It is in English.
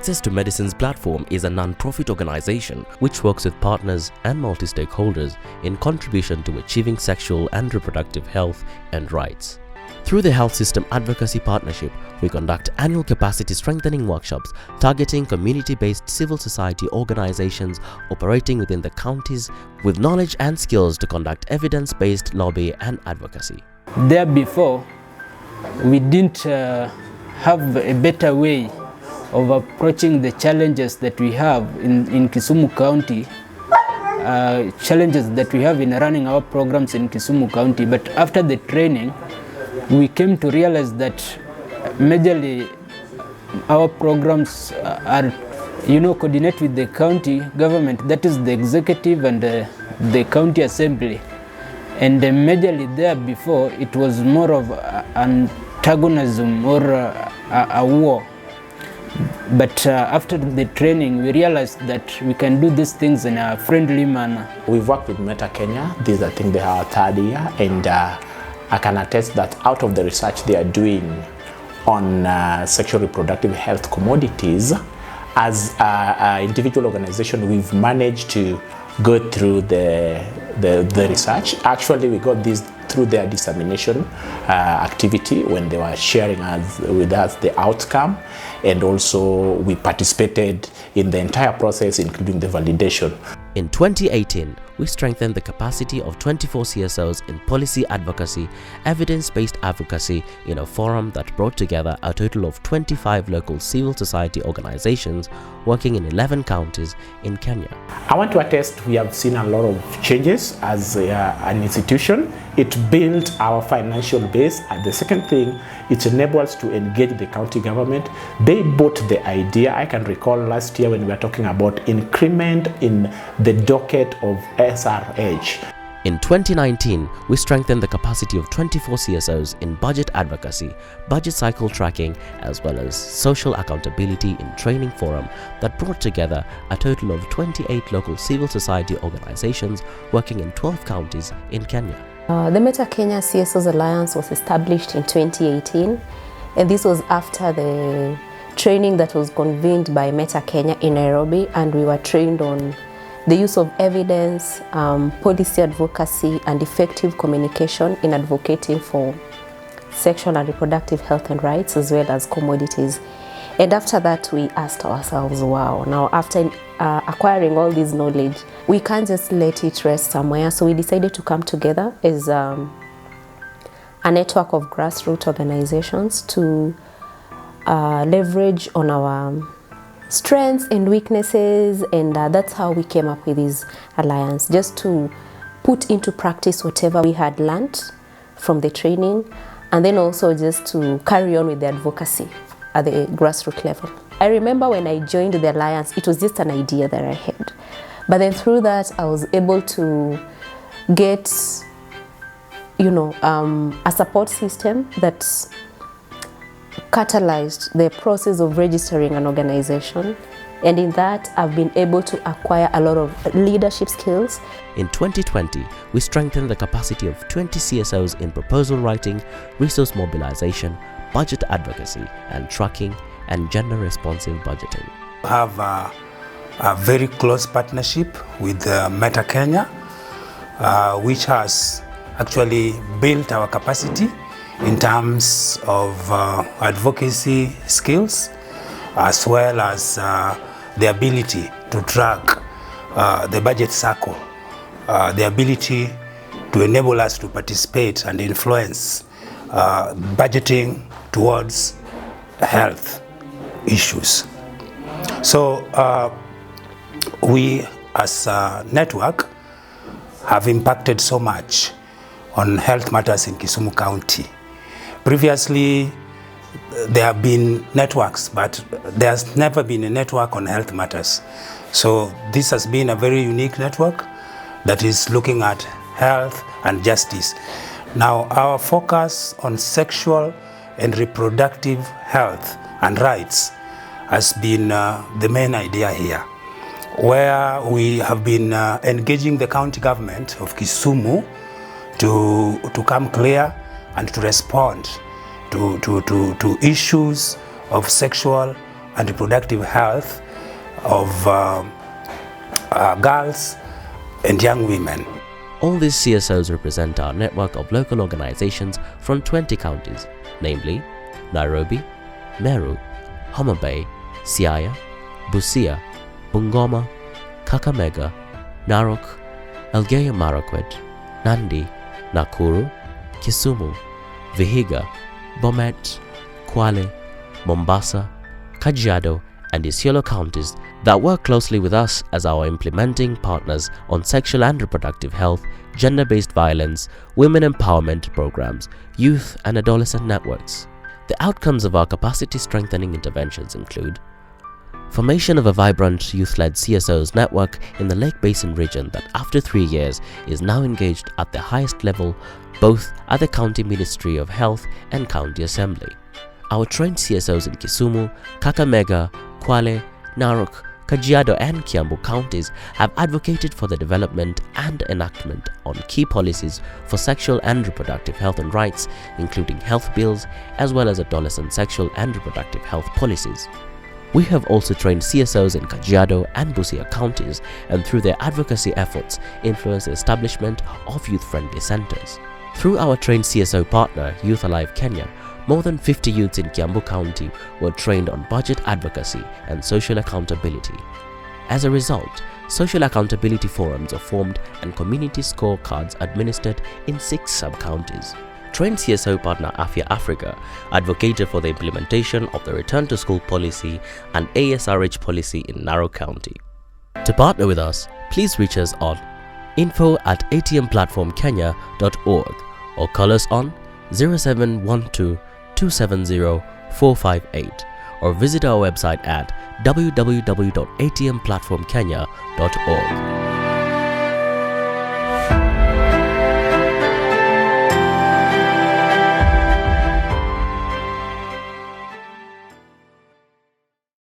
Access to Medicine's platform is a non-profit organization which works with partners and multi-stakeholders in contribution to achieving sexual and reproductive health and rights. Through the Health System Advocacy Partnership, we conduct annual capacity strengthening workshops targeting community-based civil society organizations operating within the counties with knowledge and skills to conduct evidence-based lobby and advocacy. There before, we didn't have a better way of approaching the challenges that we have in Kisumu County, challenges that we have in running our programs in Kisumu County. But after the training, we came to realize that majorly our programs are, coordinate with the county government, that is the executive and the county assembly. And majorly there before, it was more of antagonism or a war. But after the training, we realized that we can do these things in a friendly manner. We've worked with Meta Kenya. This, I think, they are our third year, and I can attest that out of the research they are doing on sexual reproductive health commodities, as an individual organization, we've managed to go through the research. Actually, we got this through their dissemination activity when they were sharing with us the outcome, and also we participated in the entire process, including the validation. In 2018, we strengthened the capacity of 24 CSOs in policy advocacy, evidence-based advocacy in a forum that brought together a total of 25 local civil society organizations working in 11 counties in Kenya. I want to attest we have seen a lot of changes as an institution. It built our financial base, and the second thing, it enabled us to engage the county government. They bought the idea. I can recall last year when we were talking about increment in the docket of SRH. In 2019, we strengthened the capacity of 24 CSOs in budget advocacy, budget cycle tracking, as well as social accountability in training forum that brought together a total of 28 local civil society organizations working in 12 counties in Kenya. The Meta Kenya CSOs Alliance was established in 2018, and this was after the training that was convened by Meta Kenya in Nairobi, and we were trained on the use of evidence, policy advocacy, and effective communication in advocating for sexual and reproductive health and rights, as well as commodities. And after that, we asked ourselves, wow, now after acquiring all this knowledge, we can't just let it rest somewhere. So we decided to come together as a network of grassroots organizations to leverage on our strengths and weaknesses, and that's how we came up with this alliance, just to put into practice whatever we had learned from the training, and then also just to carry on with the advocacy at the grassroots level. I remember when I joined the alliance, it was just an idea that I had, but then through that I was able to get a support system that catalyzed the process of registering an organization, and in that I've been able to acquire a lot of leadership skills. In 2020, we strengthened the capacity of 20 CSOs in proposal writing, resource mobilization, budget advocacy and tracking, and gender-responsive budgeting. We have a very close partnership with Meta Kenya, which has actually built our capacity in terms of advocacy skills, as well as the ability to track the budget cycle, the ability to enable us to participate and influence budgeting towards health issues. So we as a network have impacted so much on health matters in Kisumu County. Previously, there have been networks, but there's never been a network on health matters. So this has been a very unique network that is looking at health and justice. Now, our focus on sexual and reproductive health and rights has been the main idea here, where we have been engaging the county government of Kisumu to come clear and to respond to issues of sexual and reproductive health of girls and young women. All these CSOs represent our network of local organizations from 20 counties, namely Nairobi, Meru, Homa Bay, Siaya, Busia, Bungoma, Kakamega, Narok, Elgeyo Marakwet, Nandi, Nakuru, Kisumu, Vihiga, Bomet, Kwale, Mombasa, Kajiado, and Isiolo counties that work closely with us as our implementing partners on sexual and reproductive health, gender-based violence, women empowerment programs, youth and adolescent networks. The outcomes of our capacity strengthening interventions include formation of a vibrant youth-led CSOs network in the Lake Basin region that after 3 years is now engaged at the highest level both at the County Ministry of Health and County Assembly. Our trained CSOs in Kisumu, Kakamega, Kwale, Narok, Kajiado and Kiambu counties have advocated for the development and enactment on key policies for sexual and reproductive health and rights, including health bills as well as adolescent sexual and reproductive health policies. We have also trained CSOs in Kajiado and Busia counties and through their advocacy efforts influenced the establishment of youth-friendly centers. Through our trained CSO partner, Youth Alive Kenya, more than 50 youths in Kiambu County were trained on budget advocacy and social accountability. As a result, social accountability forums are formed and community scorecards administered in 6 sub-counties. Trained CSO partner Afya Africa advocated for the implementation of the Return to School policy and SRH policy in Narok County. To partner with us, please reach us on info@atmplatformkenya.org or call us on 0712 270 458 or visit our website at www.atmplatformkenya.org.